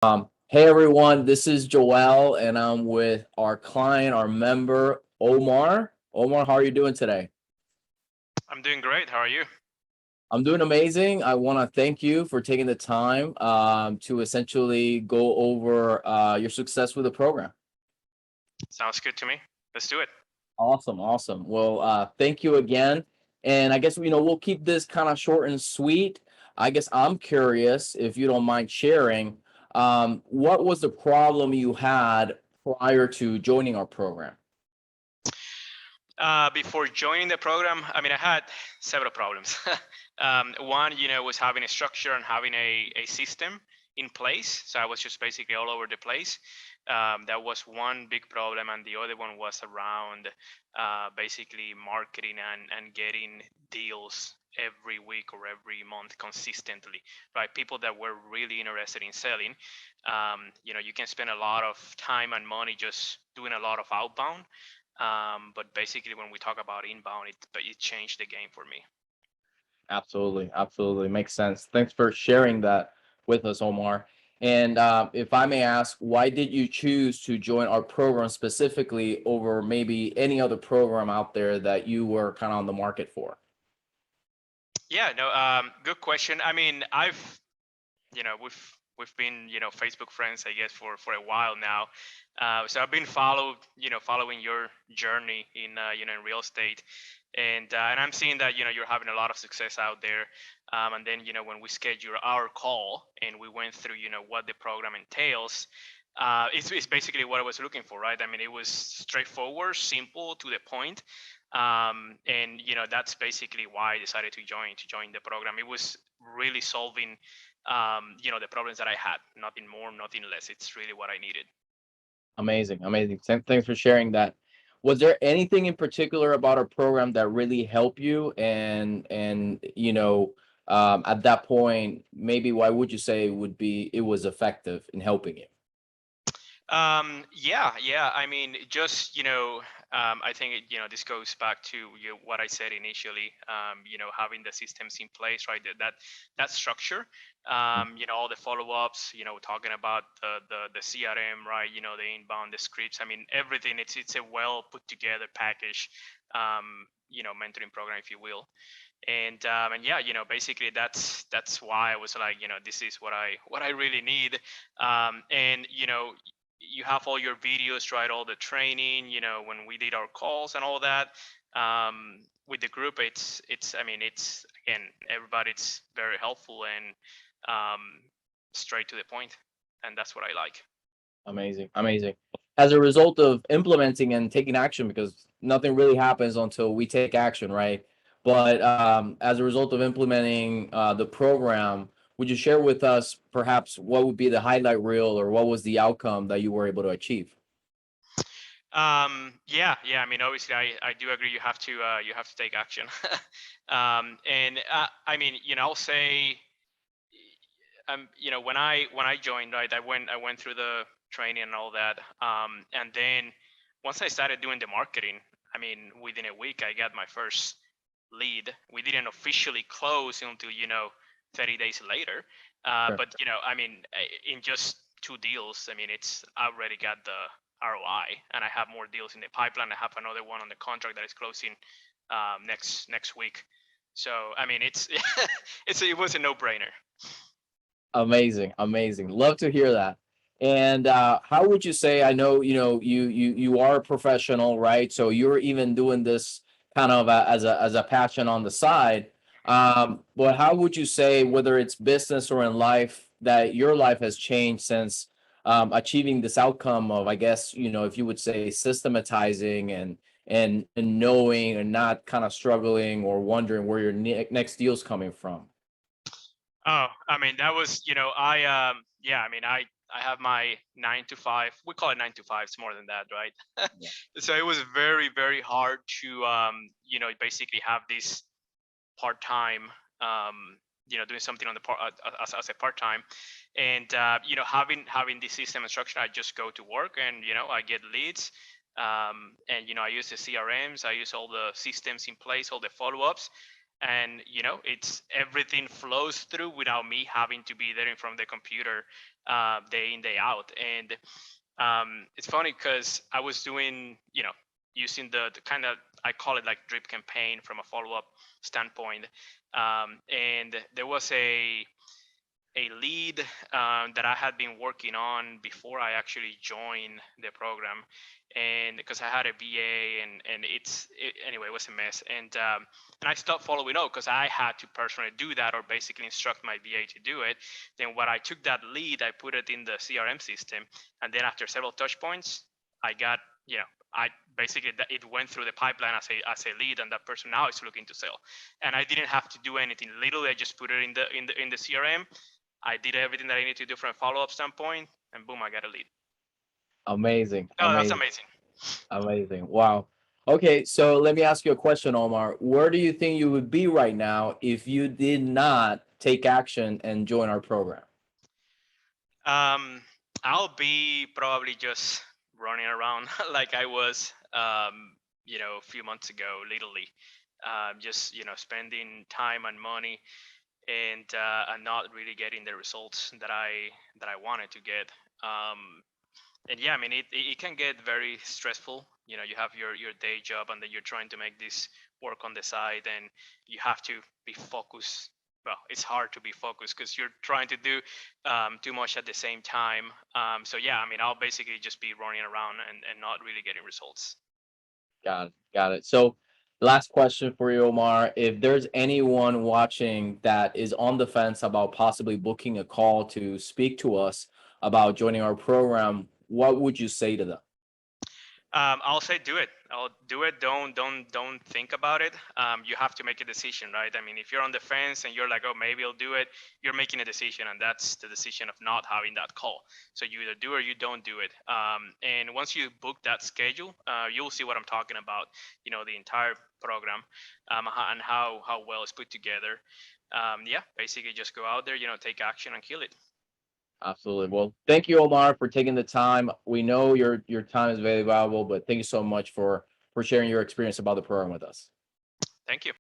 Hey everyone, this is Joel, and I'm with our client, our member, Omar. Omar, how are you doing today? I'm doing great. How are you? I'm doing amazing. I want to thank you for taking the time to essentially go over your success with the program. Sounds good to me. Let's do it. Awesome, awesome. Well, thank you again. And I guess we'll keep this kind of short and sweet. I guess I'm curious if you don't mind sharing. What was the problem you had prior to joining our program? Before joining the program, I had several problems. One, was having a structure and having a system in place. So I was just basically all over the place. That was one big problem. And the other one was around basically marketing and getting deals every week or every month consistently, right? People that were really interested in selling. You can spend a lot of time and money just doing a lot of outbound, but basically, when we talk about inbound, it changed the game for me. Absolutely, absolutely. Makes sense. Thanks for sharing that with us, Omar. And if I may ask, why did you choose to join our program specifically over maybe any other program out there that you were kind of on the market for? Yeah, no, good question. We've been Facebook friends, I guess, for a while now. So I've been following your journey in real estate, and I'm seeing that you're having a lot of success out there. And then when we scheduled our call and we went through what the program entails, it's basically what I was looking for, right? It was straightforward, simple, to the point. And that's basically why I decided to join the program. It was really solving the problems that I had. Nothing more, nothing less. It's really what I needed. Amazing, amazing. Thanks for sharing that. Was there anything in particular about our program that really helped you? And at that point, maybe why would you say it was effective in helping you? Yeah. Just I think this goes back to what I said initially. Having the systems in place, right? That structure. All the follow-ups. Talking about the CRM, right? The inbound, the scripts. Everything. It's a well put together package. Mentoring program, if you will. And yeah, basically that's why I was like, this is what I really need. And you have all your videos, right? All the training, when we did our calls and all that. With the group, it's again, everybody's very helpful and um, straight to the point, and that's what I like. Amazing, amazing. As a result of implementing and taking action, because nothing really happens until we take action, right? But as a result of implementing the program, would you share with us perhaps what would be the highlight reel or what was the outcome that you were able to achieve? Yeah. Obviously, I do agree. You have to take action. And I'll say, when I joined, right, I went through the training and all that, and then once I started doing the marketing, within a week I got my first lead. We didn't officially close until 30 days later, Sure. but in just two deals, it's I already got the ROI, and I have more deals in the pipeline. I have another one on the contract that is closing next week. So it's it was a no-brainer. Amazing, amazing. Love to hear that. And how would you say? I know you are a professional, right? So you're even doing this kind of as a passion on the side. But how would you say, whether it's business or in life, that your life has changed since achieving this outcome of, I guess, if you would say, systematizing and knowing and not kind of struggling or wondering where your next deal's coming from. Oh, that was, yeah, I have my 9 to 5. We call it 9 to 5. It's more than that, right? Yeah. So it was very, very hard to, basically have this part time, doing something on the part as a part time, and having this system instruction. I just go to work, and I get leads, and I use the CRMs. I use all the systems in place, all the follow ups, and it's everything flows through without me having to be there in front of the computer day in day out. And it's funny because I was doing, using the kind of, I call it like drip campaign from a follow up standpoint. And there was a lead that I had been working on before I actually joined the program, and because I had a VA, and anyway, it was a mess, and I stopped following up because I had to personally do that, or basically instruct my VA to do it. Then when I took that lead, I put it in the CRM system, and then after several touch points, I got, I basically, it went through the pipeline as a lead, and that person now is looking to sell, and I didn't have to do anything. Literally, I just put it in the CRM. I did everything that I needed to do from a follow-up standpoint, and boom, I got a lead. Amazing, Oh, that's amazing, amazing. amazing. Wow. Okay, so let me ask you a question, Omar. Where do you think you would be right now if you did not take action and join our program? Um, I'll be probably just running around like I was, a few months ago, literally, just spending time and money, and not really getting the results that I wanted to get. And yeah, I mean, it can get very stressful. You have your day job, and then you're trying to make this work on the side, and you have to be focused. Well, it's hard to be focused because you're trying to do too much at the same time. So yeah, I mean, I'll basically just be running around and not really getting results. Got it. Got it. So, last question for you, Omar. If there's anyone watching that is on the fence about possibly booking a call to speak to us about joining our program, what would you say to them? I'll say do it. I'll do it. Don't think about it. You have to make a decision, right? I mean, if you're on the fence and you're like, oh, maybe I'll do it, you're making a decision, and that's the decision of not having that call. So you either do or you don't do it. And once you book that schedule, you'll see what I'm talking about. The entire program, and how well it's put together. Yeah, basically just go out there, take action and kill it. Absolutely. Well, thank you, Omar, for taking the time. We know your time is very valuable, but thank you so much for sharing your experience about the program with us. Thank you.